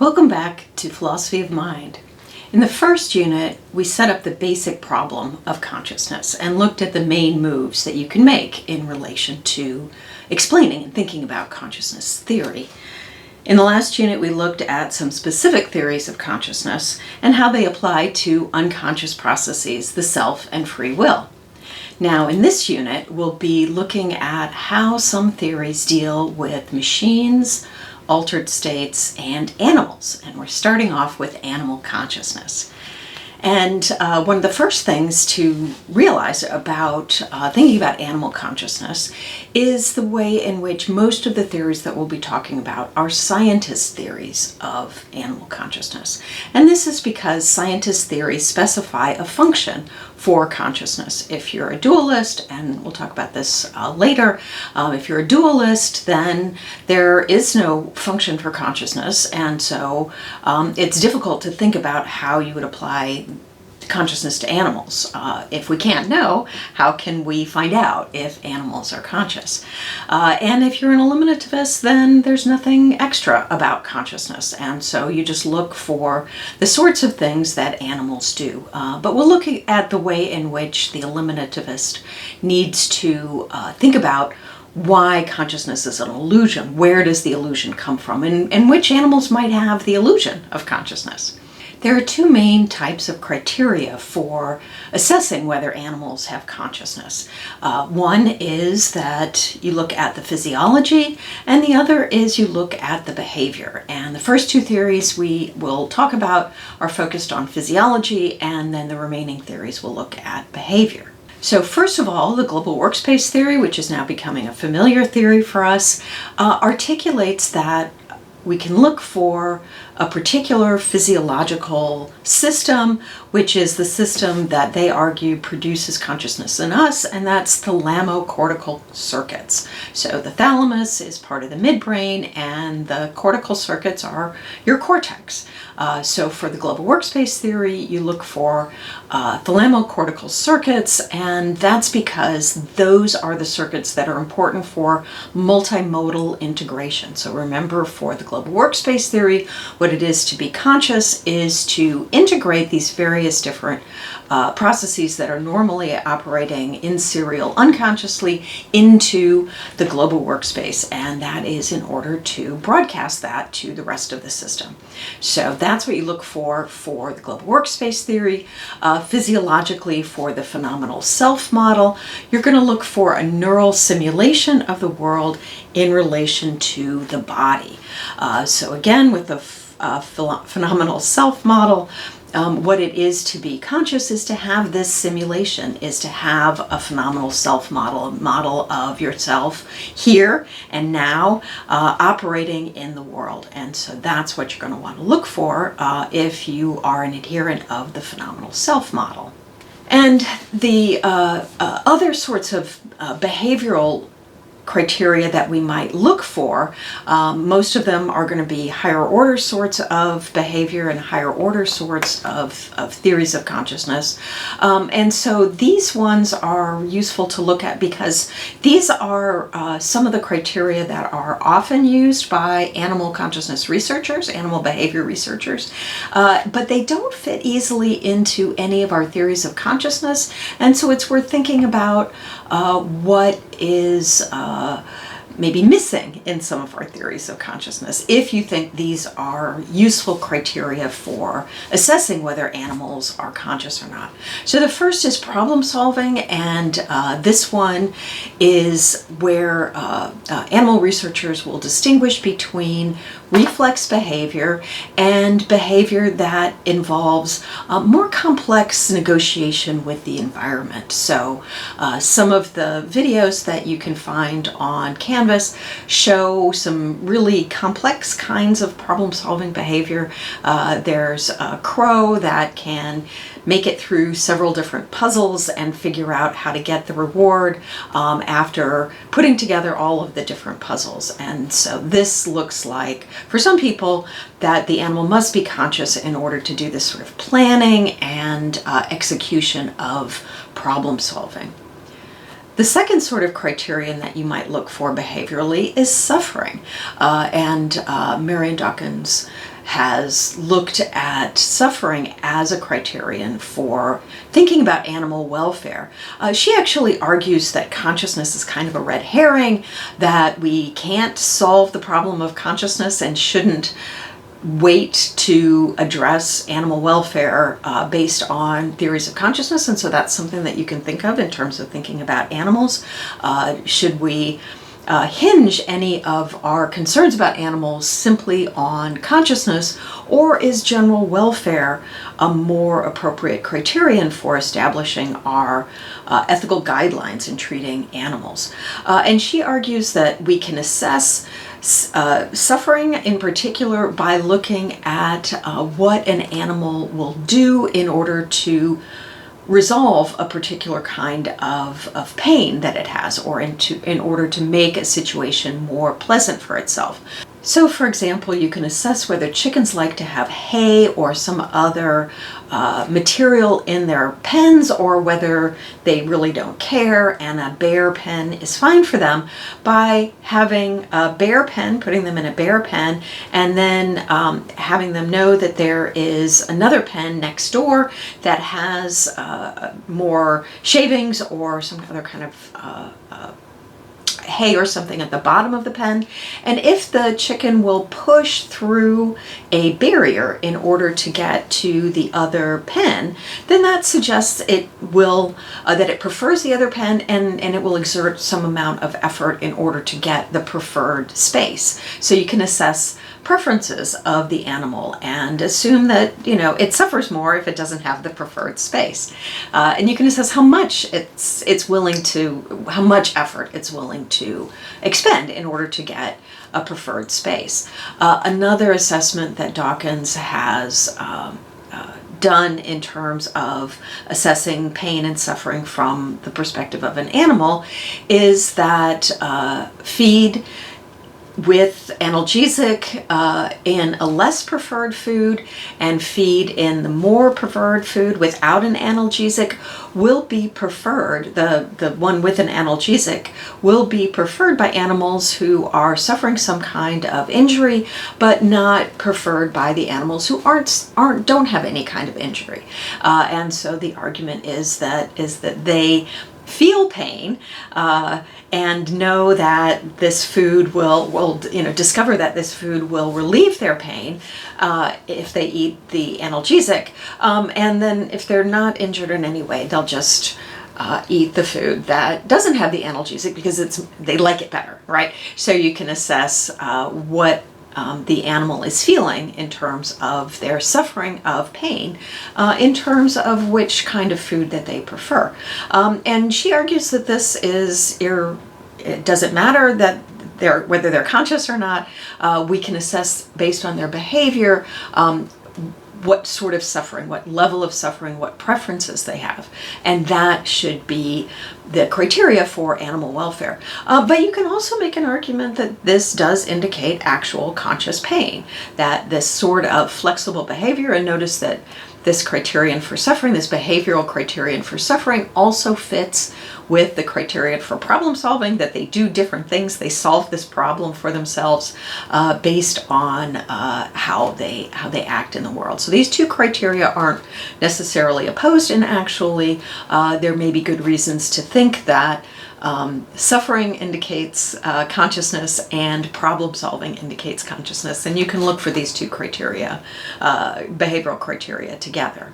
Welcome back to Philosophy of Mind. In the first unit, we set up the basic problem of consciousness and looked at the main moves that you can make in relation to explaining and thinking about consciousness theory. In the last unit, we looked at some specific theories of consciousness and how they apply to unconscious processes, the self, and free will. Now, in this unit, we'll be looking at how some theories deal with machines, altered states, and animals. And we're starting off with animal consciousness. And one of the first things to realize about thinking about animal consciousness is the way in which most of the theories that we'll be talking about are scientists' theories of animal consciousness. And this is because scientists' theories specify a function for consciousness. If you're a dualist, and we'll talk about this later, if you're a dualist, then there is no function for consciousness, and so it's difficult to think about how you would apply consciousness to animals. If we can't know, how can we find out if animals are conscious? And if you're an eliminativist, then there's nothing extra about consciousness, and so you just look for the sorts of things that animals do. But we'll look at the way in which the eliminativist needs to think about why consciousness is an illusion. Where does the illusion come from? And which animals might have the illusion of consciousness? There are two main types of criteria for assessing whether animals have consciousness. One is that you look at the physiology, and the other is you look at the behavior. And the first two theories we will talk about are focused on physiology, and then the remaining theories will look at behavior. So first of all, the global workspace theory, which is now becoming a familiar theory for us, articulates that we can look for a particular physiological system, which is the system that they argue produces consciousness in us, and that's thalamocortical circuits. So the thalamus is part of the midbrain, and the cortical circuits are your cortex. So for the global workspace theory, you look for thalamocortical circuits, and that's because those are the circuits that are important for multimodal integration. So remember, for the global workspace theory, what it is to be conscious is to integrate these various different processes that are normally operating in serial unconsciously into the global workspace, and that is in order to broadcast that to the rest of the system. So that's what you look for the global workspace theory. Physiologically, for the phenomenal self model, you're going to look for a neural simulation of the world in relation to the body. So again, with the phenomenal self model, what it is to be conscious is to have this simulation, is to have a phenomenal self model, a model of yourself here and now, operating in the world. And so that's what you're going to want to look for if you are an adherent of the phenomenal self model. And the other sorts of behavioral criteria that we might look for, most of them are going to be higher order sorts of behavior and higher order sorts of theories of consciousness. And so these ones are useful to look at because these are some of the criteria that are often used by animal consciousness researchers, animal behavior researchers, but they don't fit easily into any of our theories of consciousness. And so it's worth thinking about what is maybe missing in some of our theories of consciousness, if you think these are useful criteria for assessing whether animals are conscious or not. So the first is problem solving, and this one is where animal researchers will distinguish between reflex behavior and behavior that involves more complex negotiation with the environment. So some of the videos that you can find on Canvas show some really complex kinds of problem-solving behavior. There's a crow that can make it through several different puzzles and figure out how to get the reward after putting together all of the different puzzles. And so this looks like, for some people, that the animal must be conscious in order to do this sort of planning and execution of problem solving. The second sort of criterion that you might look for behaviorally is suffering. And Marion Dawkins has looked at suffering as a criterion for thinking about animal welfare. She actually argues that consciousness is kind of a red herring, that we can't solve the problem of consciousness and shouldn't wait to address animal welfare based on theories of consciousness. And so that's something that you can think of in terms of thinking about animals. Should we hinge any of our concerns about animals simply on consciousness, or is general welfare a more appropriate criterion for establishing our ethical guidelines in treating animals? And she argues that we can assess suffering in particular by looking at what an animal will do in order to resolve a particular kind of pain that it has, or in order to make a situation more pleasant for itself. So, for example, you can assess whether chickens like to have hay or some other material in their pens, or whether they really don't care and a bear pen is fine for them, by having a bear pen, putting them in a bear pen, and then having them know that there is another pen next door that has more shavings or some other kind of hay or something at the bottom of the pen. And if the chicken will push through a barrier in order to get to the other pen, then that suggests it will that it prefers the other pen, and it will exert some amount of effort in order to get the preferred space. So you can assess preferences of the animal and assume that, it suffers more if it doesn't have the preferred space. And you can assess how much how much effort it's willing to expend in order to get a preferred space. Another assessment that Dawkins has done in terms of assessing pain and suffering from the perspective of an animal is that feed with analgesic in a less preferred food and feed in the more preferred food without an analgesic will be preferred. The one with an analgesic will be preferred by animals who are suffering some kind of injury, but not preferred by the animals who don't have any kind of injury. And so the argument is that they feel pain and know that this food will discover that this food will relieve their pain if they eat the analgesic, and then if they're not injured in any way, they'll just eat the food that doesn't have the analgesic because they like it better, right? So you can assess what the animal is feeling in terms of their suffering of pain, in terms of which kind of food that they prefer. And she argues that this is, it doesn't matter that whether they're conscious or not, we can assess based on their behavior what sort of suffering, what level of suffering, what preferences they have. And that should be the criteria for animal welfare. But you can also make an argument that this does indicate actual conscious pain, that this sort of flexible behavior, and notice that this criterion for suffering, this behavioral criterion for suffering, also fits with the criterion for problem solving, that they do different things. They solve this problem for themselves based on how they act in the world. So these two criteria aren't necessarily opposed, and actually there may be good reasons to think that suffering indicates consciousness and problem solving indicates consciousness. And you can look for these two criteria, behavioral criteria, together.